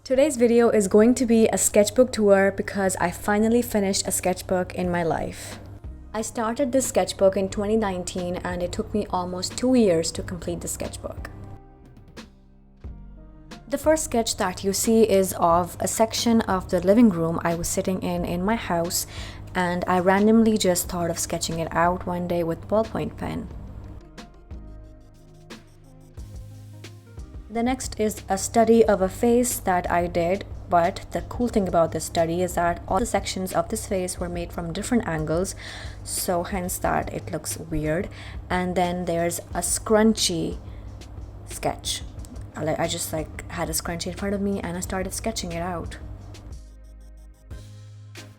Today's video is going to be a sketchbook tour because I finally finished a sketchbook in my life. I started this sketchbook in 2019 and it took me almost 2 years to complete the sketchbook. The first sketch that you see is of a section of the living room I was sitting in my house, and I randomly just thought of sketching it out one day with ballpoint pen. The next is a study of a face that I did, but the cool thing about this study is that all the sections of this face were made from different angles, so hence that it looks weird. And then there's a scrunchy sketch. I just had a scrunchie in front of me and I started sketching it out.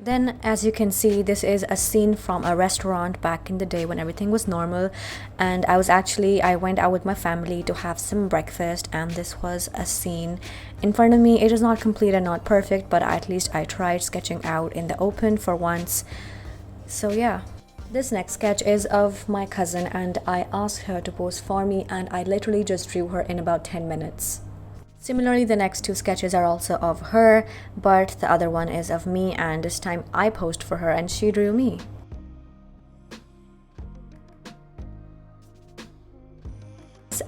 Then, as you can see, this is a scene from a restaurant back in the day when everything was normal, and I went out with my family to have some breakfast, and this was a scene in front of me. It is not complete and not perfect, but at least I tried sketching out in the open for once. So yeah. This next sketch is of my cousin, and I asked her to pose for me, and I literally just drew her in about 10 minutes. Similarly, the next two sketches are also of her, but the other one is of me, and this time I posed for her and she drew me.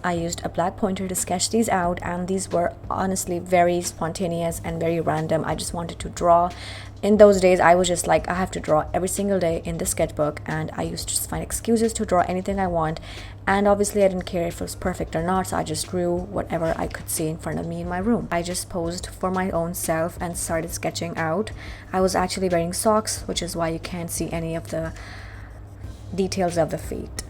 I used a black pointer to sketch these out, and these were honestly very spontaneous and very random. I just wanted to draw. In those days, I was just like, I have to draw every single day in this sketchbook, and I used to just find excuses to draw anything I want, and obviously I didn't care if it was perfect or not, so I just drew whatever I could see in front of me in my room. I just posed for my own self and started sketching out. I was actually wearing socks, which is why you can't see any of the details of the feet.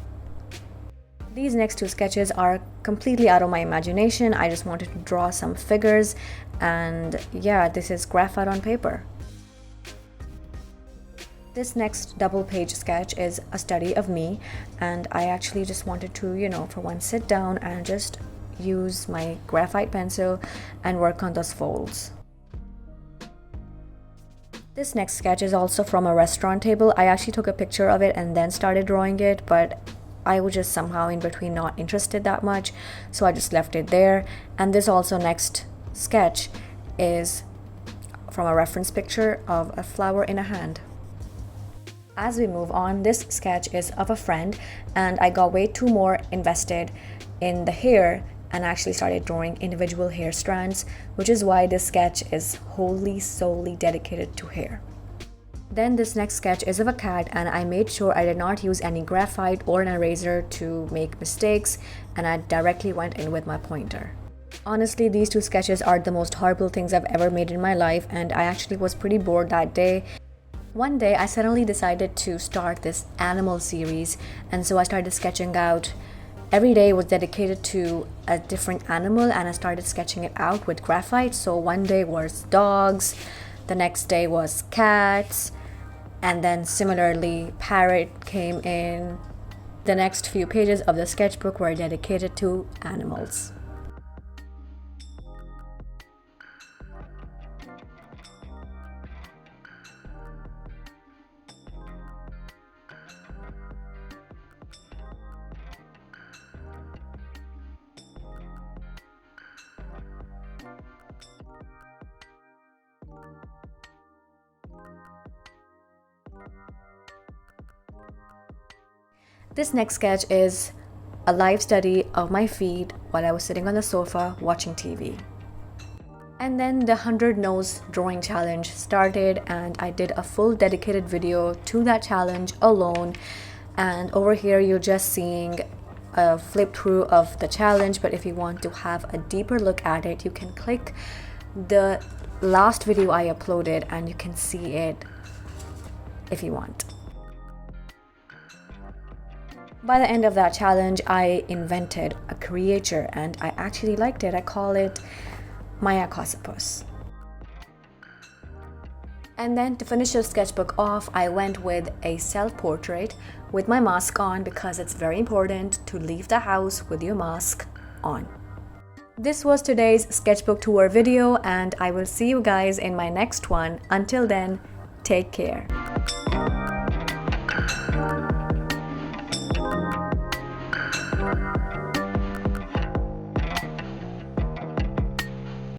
These next two sketches are completely out of my imagination. I just wanted to draw some figures, and yeah, this is graphite on paper. This next double page sketch is a study of me, and I actually just wanted to, for once sit down and just use my graphite pencil and work on those folds. This next sketch is also from a restaurant table. I actually took a picture of it and then started drawing it, but I was just somehow in between not interested that much, so I just left it there. And this also next sketch is from a reference picture of a flower in a hand. As we move on, this sketch is of a friend, and I got way too more invested in the hair and actually started drawing individual hair strands, which is why this sketch is solely dedicated to hair. Then this next sketch is of a cat, and I made sure I did not use any graphite or an eraser to make mistakes, and I directly went in with my pointer. Honestly, these two sketches are the most horrible things I've ever made in my life, and I actually was pretty bored that day. One day I suddenly decided to start this animal series, and so I started sketching out. Every day was dedicated to a different animal, and I started sketching it out with graphite. So one day was dogs, the next day was cats, and then similarly parrot came in. The next few pages of the sketchbook were dedicated to animals. This next sketch is a live study of my feet while I was sitting on the sofa watching TV. And then the 100 nose drawing challenge started, and I did a full dedicated video to that challenge alone. And over here you're just seeing a flip through of the challenge, but if you want to have a deeper look at it, you can click the last video I uploaded and you can see it if you want. By the end of that challenge, I invented a creature, and I actually liked it. I call it Maya Cosipus. And then to finish the sketchbook off, I went with a self-portrait with my mask on, because it's very important to leave the house with your mask on. This was today's sketchbook tour video, and I will see you guys in my next one. Until then, take care.